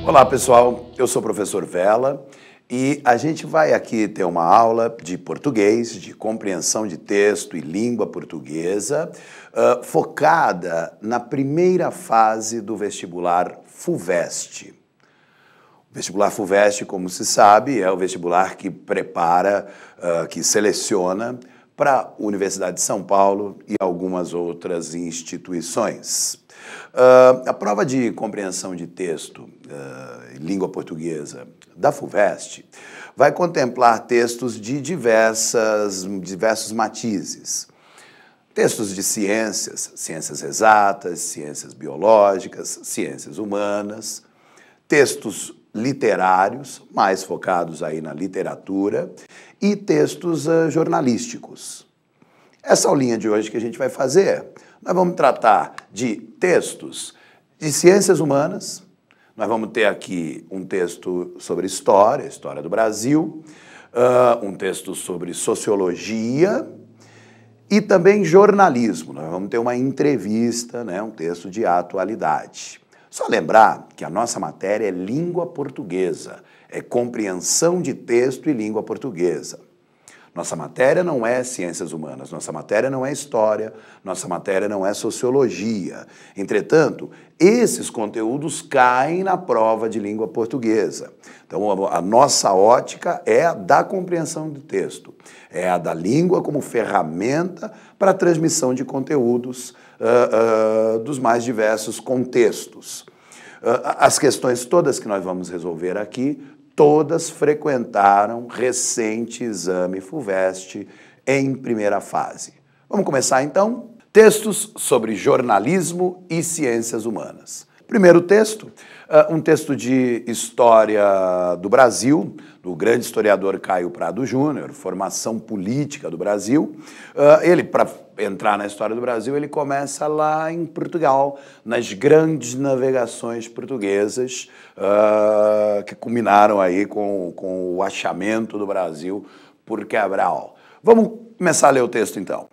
Olá pessoal, eu sou o professor Vela e a gente vai aqui ter uma aula de português, de compreensão de texto e língua portuguesa, focada na primeira fase do vestibular FUVEST. O vestibular FUVEST, como se sabe, é o vestibular que prepara, que seleciona para a Universidade de São Paulo e algumas outras instituições. A prova de compreensão de texto em língua portuguesa da FUVEST vai contemplar textos de diversos matizes. Textos de ciências, ciências exatas, ciências biológicas, ciências humanas, textos literários, mais focados aí na literatura, e textos jornalísticos. Essa aulinha de hoje que a gente vai fazer, nós vamos tratar de textos de ciências humanas, nós vamos ter aqui um texto sobre história do Brasil, um texto sobre sociologia e também jornalismo. Nós vamos ter uma entrevista, né, um texto de atualidade. Só lembrar que a nossa matéria é língua portuguesa, é compreensão de texto e língua portuguesa. Nossa matéria não é ciências humanas, nossa matéria não é história, nossa matéria não é sociologia. Entretanto, esses conteúdos caem na prova de língua portuguesa. Então, a nossa ótica é a da compreensão de texto, é a da língua como ferramenta para a transmissão de conteúdos dos mais diversos contextos. As questões todas que nós vamos resolver aqui, todas frequentaram recente exame FUVEST em primeira fase. Vamos começar então? Textos sobre jornalismo e ciências humanas. Primeiro texto, um texto de história do Brasil, do grande historiador Caio Prado Júnior, formação política do Brasil. Ele, para entrar na história do Brasil, ele começa lá em Portugal, nas grandes navegações portuguesas, que culminaram aí com o achamento do Brasil por Cabral. Vamos começar a ler o texto então.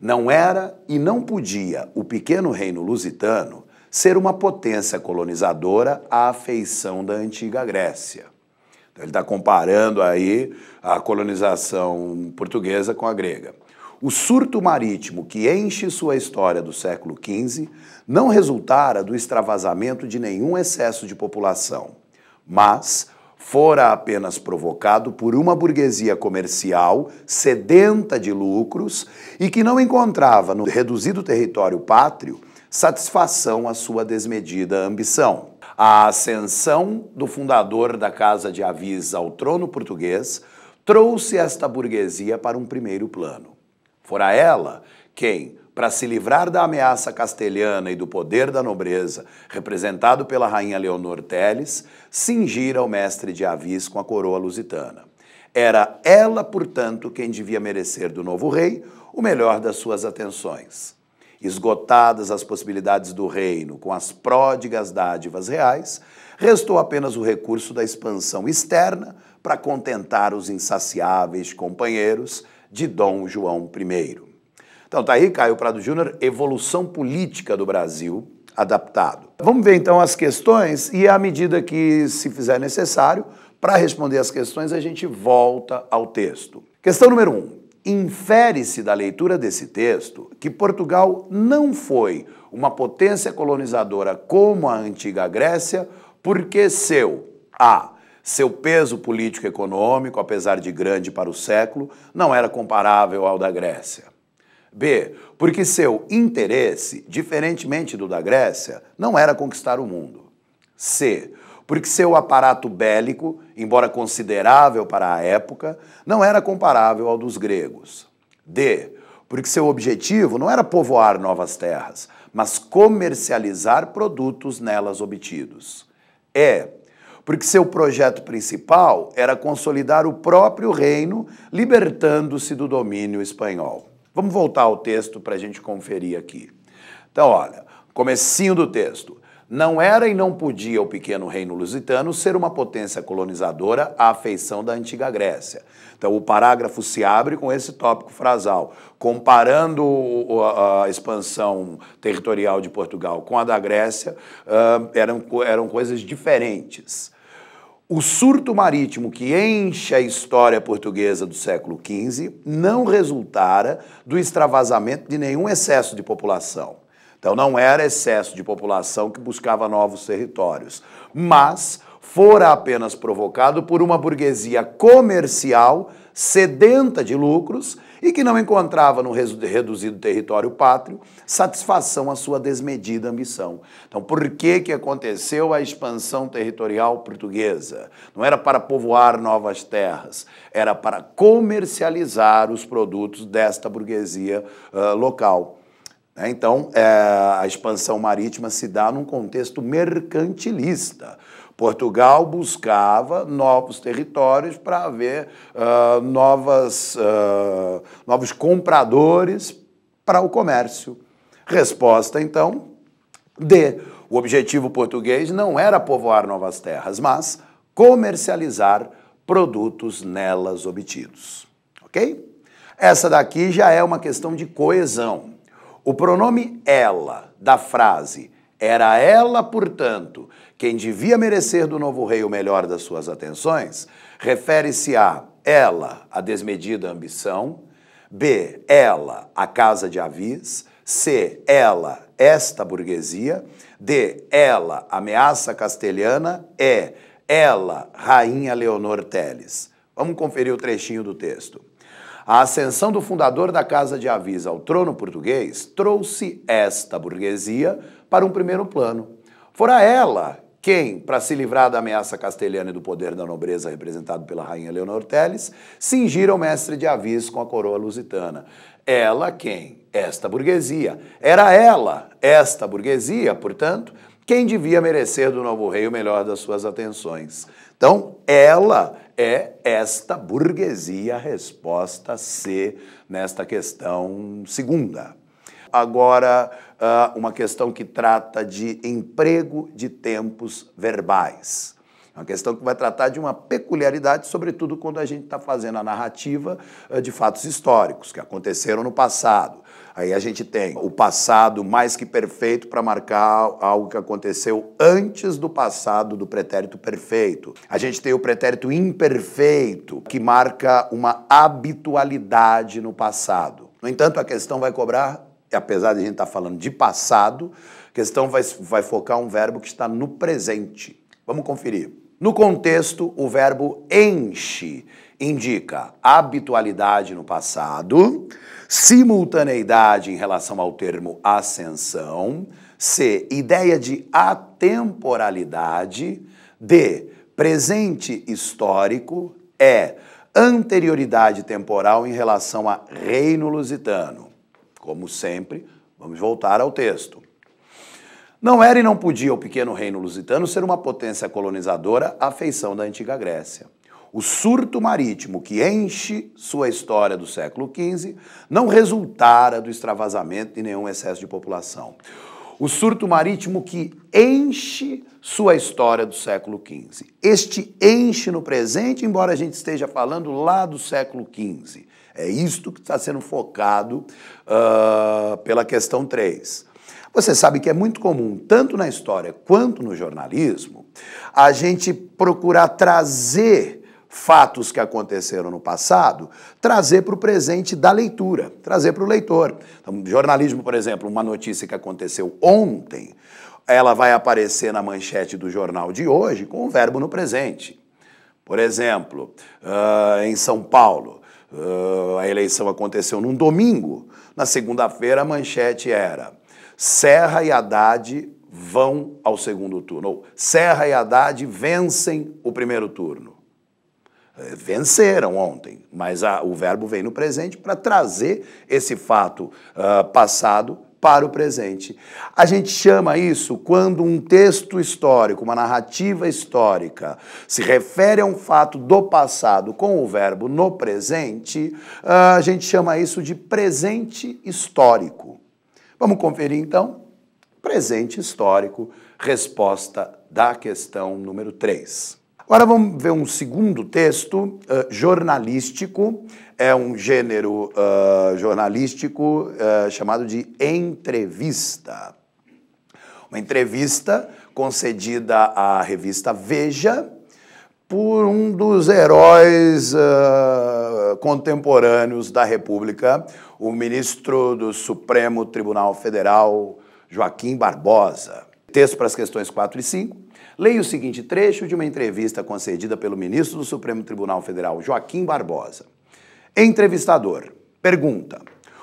Não era e não podia o pequeno reino lusitano ser uma potência colonizadora à feição da antiga Grécia. Então, ele está comparando aí a colonização portuguesa com a grega. O surto marítimo que enche sua história do século XV não resultara do extravasamento de nenhum excesso de população, mas fora apenas provocado por uma burguesia comercial sedenta de lucros e que não encontrava no reduzido território pátrio satisfação à sua desmedida ambição. A ascensão do fundador da Casa de Avis ao trono português trouxe esta burguesia para um primeiro plano. Fora ela quem, para se livrar da ameaça castelhana e do poder da nobreza, representado pela rainha Leonor Teles, cingira o mestre de Avis com a coroa lusitana. Era ela, portanto, quem devia merecer do novo rei o melhor das suas atenções. Esgotadas as possibilidades do reino com as pródigas dádivas reais, restou apenas o recurso da expansão externa para contentar os insaciáveis companheiros de Dom João I. Então tá aí, Caio Prado Júnior, Evolução Política do Brasil, adaptado. Vamos ver então as questões e à medida que se fizer necessário, para responder as questões a gente volta ao texto. Questão número 1. Infere-se da leitura desse texto que Portugal não foi uma potência colonizadora como a antiga Grécia porque seu peso político e econômico, apesar de grande para o século, não era comparável ao da Grécia. B, porque seu interesse, diferentemente do da Grécia, não era conquistar o mundo. C, porque seu aparato bélico, embora considerável para a época, não era comparável ao dos gregos. D, porque seu objetivo não era povoar novas terras, mas comercializar produtos nelas obtidos. E, porque seu projeto principal era consolidar o próprio reino, libertando-se do domínio espanhol. Vamos voltar ao texto para a gente conferir aqui. Então, olha, comecinho do texto. Não era e não podia o pequeno reino lusitano ser uma potência colonizadora à feição da antiga Grécia. Então o parágrafo se abre com esse tópico frasal, comparando a expansão territorial de Portugal com a da Grécia, eram coisas diferentes. O surto marítimo que enche a história portuguesa do século XV não resultara do extravasamento de nenhum excesso de população. Então não era excesso de população que buscava novos territórios, mas fora apenas provocado por uma burguesia comercial sedenta de lucros e que não encontrava no reduzido território pátrio satisfação à sua desmedida ambição. Então, por que aconteceu a expansão territorial portuguesa? Não era para povoar novas terras, era para comercializar os produtos desta burguesia local. Então, a expansão marítima se dá num contexto mercantilista. Portugal buscava novos territórios para haver novos compradores para o comércio. Resposta, então, D. O objetivo português não era povoar novas terras, mas comercializar produtos nelas obtidos. Ok? Essa daqui já é uma questão de coesão. O pronome ela da frase era ela, portanto, quem devia merecer do novo rei o melhor das suas atenções, refere-se a ela, a desmedida ambição, B, ela, a casa de Avis, C, ela, esta burguesia, D, ela, ameaça castelhana, E, ela, rainha Leonor Teles. Vamos conferir o trechinho do texto. A ascensão do fundador da Casa de Avis ao trono português trouxe esta burguesia para um primeiro plano. Fora ela quem, para se livrar da ameaça castelhana e do poder da nobreza representado pela rainha Leonor Teles, cingira o mestre de Avis com a coroa lusitana. Ela quem? Esta burguesia. Era ela, esta burguesia, portanto, quem devia merecer do novo rei o melhor das suas atenções. Então, ela é esta burguesia, resposta C nesta questão segunda. Agora, uma questão que trata de emprego de tempos verbais. É uma questão que vai tratar de uma peculiaridade, sobretudo quando a gente está fazendo a narrativa de fatos históricos que aconteceram no passado. Aí a gente tem o passado mais que perfeito para marcar algo que aconteceu antes do passado do pretérito perfeito. A gente tem o pretérito imperfeito, que marca uma habitualidade no passado. No entanto, a questão vai cobrar, apesar de a gente estar falando de passado, a questão vai focar um verbo que está no presente. Vamos conferir. No contexto, o verbo enche indica habitualidade no passado, simultaneidade em relação ao termo ascensão, C, ideia de atemporalidade, D, presente histórico, E, anterioridade temporal em relação a reino lusitano. Como sempre, vamos voltar ao texto. Não era e não podia o pequeno reino lusitano ser uma potência colonizadora à feição da antiga Grécia. O surto marítimo que enche sua história do século XV não resultara do extravasamento de nenhum excesso de população. O surto marítimo que enche sua história do século XV. Este enche no presente, embora a gente esteja falando lá do século XV. É isto que está sendo focado pela questão 3. Você sabe que é muito comum, tanto na história quanto no jornalismo, a gente procurar trazer fatos que aconteceram no passado, trazer para o presente da leitura, trazer para o leitor. Então, jornalismo, por exemplo, uma notícia que aconteceu ontem, ela vai aparecer na manchete do jornal de hoje com o verbo no presente. Por exemplo, em São Paulo, a eleição aconteceu num domingo, na segunda-feira a manchete era Serra e Haddad vão ao segundo turno, ou Serra e Haddad vencem o primeiro turno. Venceram ontem, mas o verbo vem no presente para trazer esse fato passado para o presente. A gente chama isso quando um texto histórico, uma narrativa histórica, se refere a um fato do passado com o verbo no presente, a gente chama isso de presente histórico. Vamos conferir então? presente histórico, resposta da questão número 3. Agora vamos ver um segundo texto jornalístico, é um gênero jornalístico chamado de entrevista. Uma entrevista concedida à revista Veja por um dos heróis contemporâneos da República, o ministro do Supremo Tribunal Federal, Joaquim Barbosa. Texto para as questões 4 e 5. Leia o seguinte trecho de uma entrevista concedida pelo ministro do Supremo Tribunal Federal, Joaquim Barbosa. Entrevistador. Pergunta.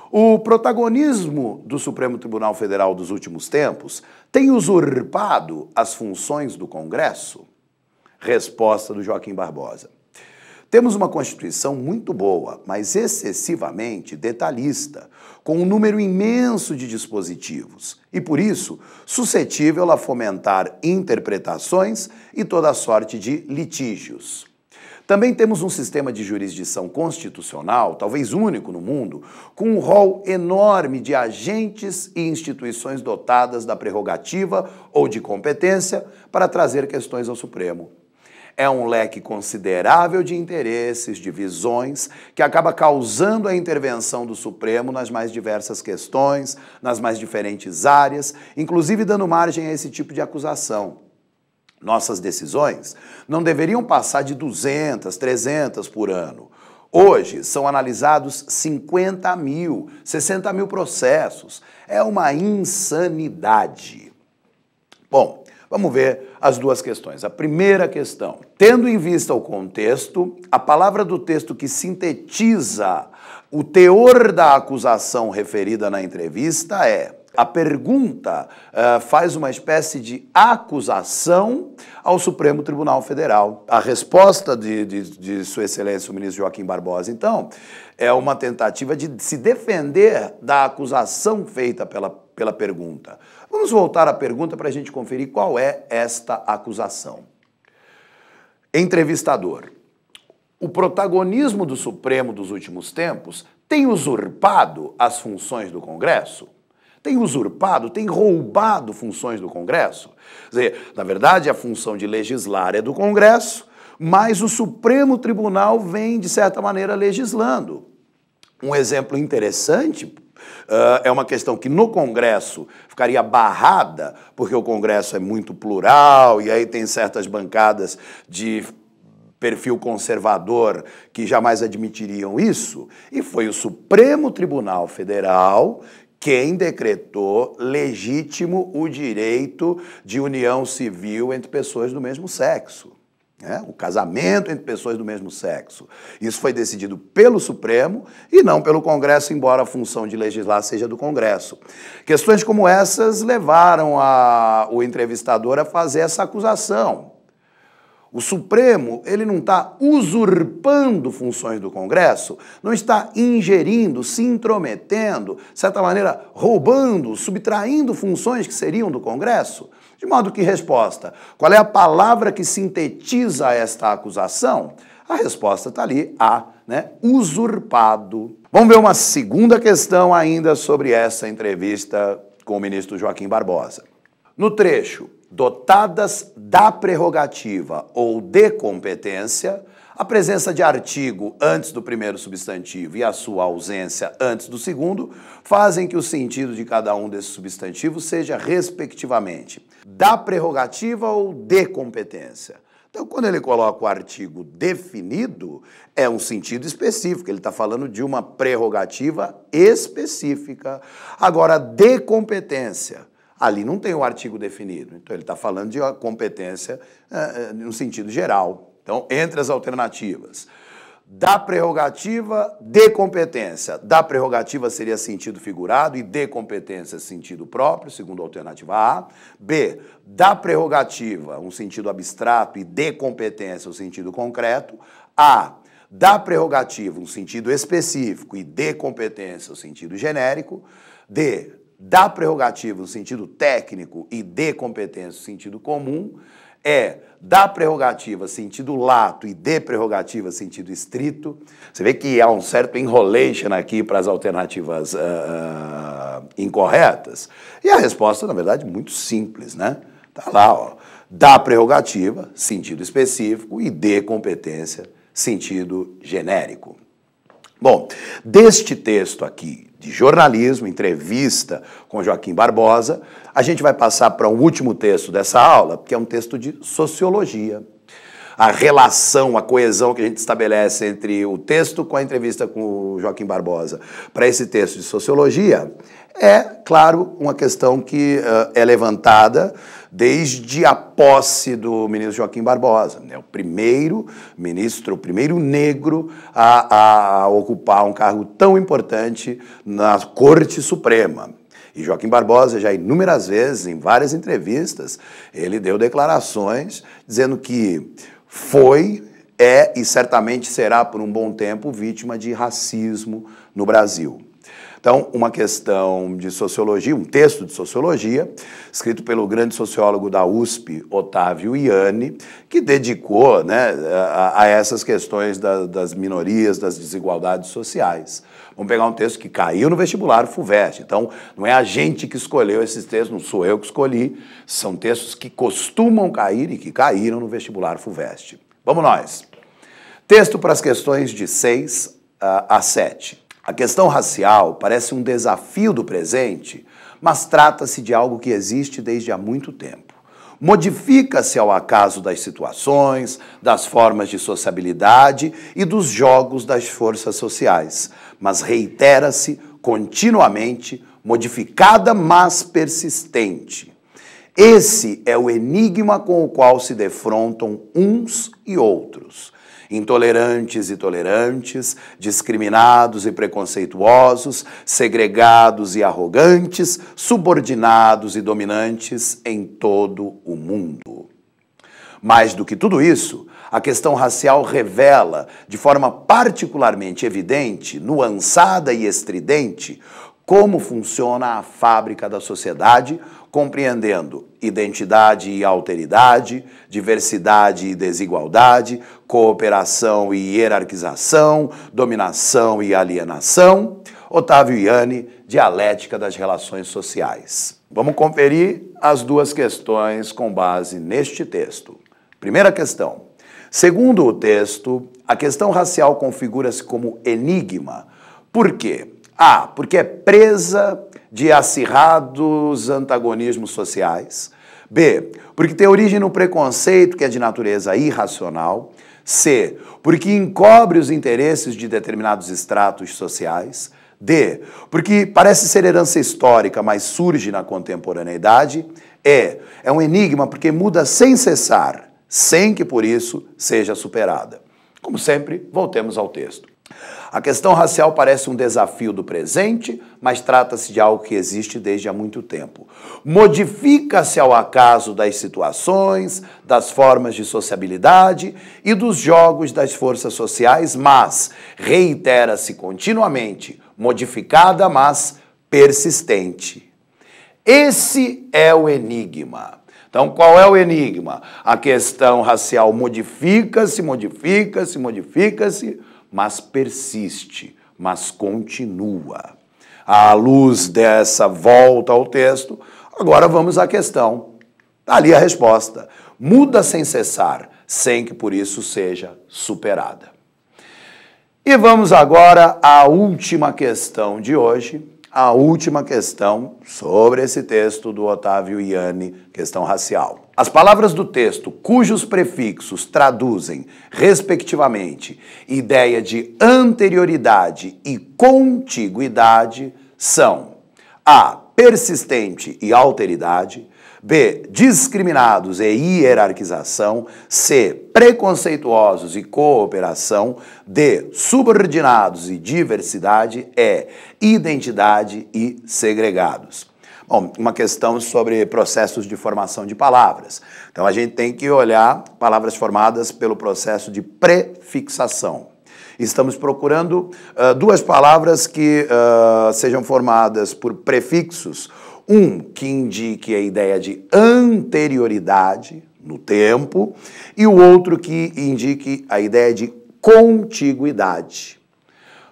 O protagonismo do Supremo Tribunal Federal dos últimos tempos tem usurpado as funções do Congresso? Resposta do Joaquim Barbosa. Temos uma Constituição muito boa, mas excessivamente detalhista, com um número imenso de dispositivos e, por isso, suscetível a fomentar interpretações e toda sorte de litígios. Também temos um sistema de jurisdição constitucional, talvez único no mundo, com um rol enorme de agentes e instituições dotadas da prerrogativa ou de competência para trazer questões ao Supremo. É um leque considerável de interesses, de visões, que acaba causando a intervenção do Supremo nas mais diversas questões, nas mais diferentes áreas, inclusive dando margem a esse tipo de acusação. Nossas decisões não deveriam passar de 200, 300 por ano. Hoje são analisados 50 mil, 60 mil processos. É uma insanidade. Bom, vamos ver as duas questões. A primeira questão. Tendo em vista o contexto, a palavra do texto que sintetiza o teor da acusação referida na entrevista é: a pergunta faz uma espécie de acusação ao Supremo Tribunal Federal. A resposta de Sua Excelência, o ministro Joaquim Barbosa, então, é uma tentativa de se defender da acusação feita pela pergunta. Vamos voltar à pergunta para a gente conferir qual é esta acusação. Entrevistador. O protagonismo do Supremo dos últimos tempos tem usurpado as funções do Congresso? Tem usurpado, tem roubado funções do Congresso? Quer dizer, na verdade, a função de legislar é do Congresso, mas o Supremo Tribunal vem, de certa maneira, legislando. Um exemplo interessante é uma questão que no Congresso ficaria barrada, porque o Congresso é muito plural e aí tem certas bancadas de perfil conservador que jamais admitiriam isso, e foi o Supremo Tribunal Federal quem decretou legítimo o direito de união civil entre pessoas do mesmo sexo. O casamento entre pessoas do mesmo sexo. Isso foi decidido pelo Supremo e não pelo Congresso, embora a função de legislar seja do Congresso. Questões como essas levaram o entrevistador a fazer essa acusação. O Supremo, ele não está usurpando funções do Congresso, não está ingerindo, se intrometendo, de certa maneira, roubando, subtraindo funções que seriam do Congresso? De modo que, resposta, qual é a palavra que sintetiza esta acusação? A resposta está ali, usurpado. Vamos ver uma segunda questão ainda sobre essa entrevista com o ministro Joaquim Barbosa. No trecho, dotadas da prerrogativa ou de competência, a presença de artigo antes do primeiro substantivo e a sua ausência antes do segundo fazem que o sentido de cada um desses substantivos seja, respectivamente, da prerrogativa ou de competência. Então, quando ele coloca o artigo definido, é um sentido específico, ele está falando de uma prerrogativa específica. Agora, de competência, ali não tem o artigo definido, então ele está falando de uma competência no sentido geral. Então, entre as alternativas, da prerrogativa, de competência. Da prerrogativa seria sentido figurado e de competência sentido próprio, segundo a alternativa A. B, da prerrogativa, um sentido abstrato e de competência, o sentido concreto. A, da prerrogativa, um sentido específico e de competência, o sentido genérico. D, da prerrogativa, um sentido técnico e de competência, o sentido comum. Da prerrogativa sentido lato e de prerrogativa sentido estrito. Você vê que há um certo enrolation aqui para as alternativas incorretas? E a resposta, na verdade, muito simples, né? Tá lá, ó. Da prerrogativa, sentido específico, e de competência, sentido genérico. Bom, deste texto aqui de jornalismo, entrevista com Joaquim Barbosa, a gente vai passar para um último texto dessa aula, que é um texto de sociologia. A relação, a coesão que a gente estabelece entre o texto com a entrevista com o Joaquim Barbosa para esse texto de sociologia é, claro, uma questão que é levantada desde a posse do ministro Joaquim Barbosa, né? O primeiro ministro, o primeiro negro a ocupar um cargo tão importante na Corte Suprema. E Joaquim Barbosa, já inúmeras vezes, em várias entrevistas, ele deu declarações dizendo que foi, é e certamente será por um bom tempo vítima de racismo no Brasil. Então, uma questão de sociologia, um texto de sociologia, escrito pelo grande sociólogo da USP, Otávio Ianni, que dedicou, né, a essas questões das minorias, das desigualdades sociais. Vamos pegar um texto que caiu no vestibular FUVEST. Então, não é a gente que escolheu esses textos, não sou eu que escolhi, são textos que costumam cair e que caíram no vestibular FUVEST. Vamos nós. Texto para as questões de 6 a 7. A questão racial parece um desafio do presente, mas trata-se de algo que existe desde há muito tempo. Modifica-se ao acaso das situações, das formas de sociabilidade e dos jogos das forças sociais, mas reitera-se continuamente, modificada, mas persistente. Esse é o enigma com o qual se defrontam uns e outros. Intolerantes e tolerantes, discriminados e preconceituosos, segregados e arrogantes, subordinados e dominantes em todo o mundo. Mais do que tudo isso, a questão racial revela, de forma particularmente evidente, nuançada e estridente, como funciona a fábrica da sociedade, compreendendo identidade e alteridade, diversidade e desigualdade, cooperação e hierarquização, dominação e alienação. Otávio Ianni, Dialética das Relações Sociais. Vamos conferir as duas questões com base neste texto. Primeira questão. Segundo o texto, a questão racial configura-se como enigma. Por quê? A, porque é presa de acirrados antagonismos sociais. B, porque tem origem no preconceito que é de natureza irracional. C, porque encobre os interesses de determinados estratos sociais. D, porque parece ser herança histórica, mas surge na contemporaneidade. E, é um enigma porque muda sem cessar, sem que por isso seja superada. Como sempre, voltemos ao texto. A questão racial parece um desafio do presente, mas trata-se de algo que existe desde há muito tempo. Modifica-se ao acaso das situações, das formas de sociabilidade e dos jogos das forças sociais, mas reitera-se continuamente, modificada, mas persistente. Esse é o enigma. Então, qual é o enigma? A questão racial modifica-se, modifica-se, modifica-se, mas persiste, mas continua. À luz dessa volta ao texto, agora vamos à questão. Está ali a resposta. Muda sem cessar, sem que por isso seja superada. E vamos agora à última questão de hoje, a última questão sobre esse texto do Otávio Ianni, questão racial. As palavras do texto, cujos prefixos traduzem, respectivamente, ideia de anterioridade e contiguidade, são A, persistente e alteridade, B, discriminados e hierarquização, C, preconceituosos e cooperação, D, subordinados e diversidade, E, identidade e segregados. Bom, uma questão sobre processos de formação de palavras. Então, a gente tem que olhar palavras formadas pelo processo de prefixação. Estamos procurando duas palavras que sejam formadas por prefixos. Um que indique a ideia de anterioridade no tempo e o outro que indique a ideia de contiguidade.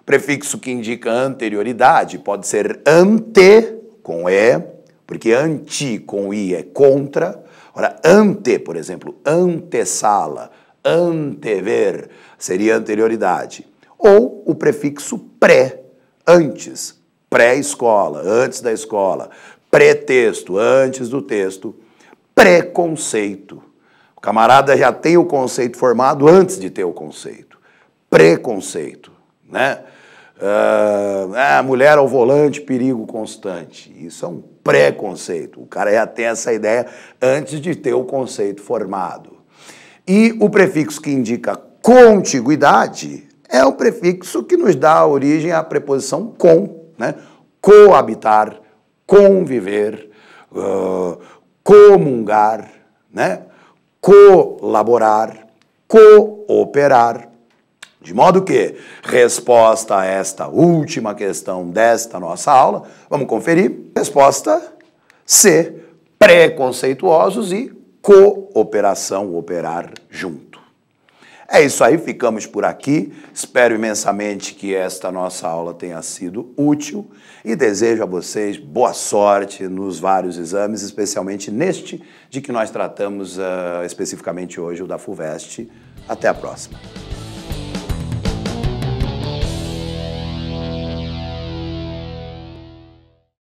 Prefixo que indica anterioridade pode ser ante, com E, porque anti com I é contra. Ora, ante, por exemplo, antessala, antever, seria anterioridade. Ou o prefixo pré, antes, pré-escola, antes da escola, pré-texto, antes do texto, preconceito. O camarada já tem o conceito formado antes de ter o conceito. Preconceito, né? Mulher ao volante, perigo constante. Isso é um preconceito. O cara já tem essa ideia antes de ter o conceito formado. E o prefixo que indica contiguidade é o prefixo que nos dá origem à preposição com, né? Coabitar, conviver, comungar, né? Colaborar, cooperar. De modo que, resposta a esta última questão desta nossa aula, vamos conferir. Resposta C, preconceituosos e cooperação, operar junto. É isso aí, ficamos por aqui. Espero imensamente que esta nossa aula tenha sido útil e desejo a vocês boa sorte nos vários exames, especialmente neste de que nós tratamos especificamente hoje, o da FUVEST. Até a próxima.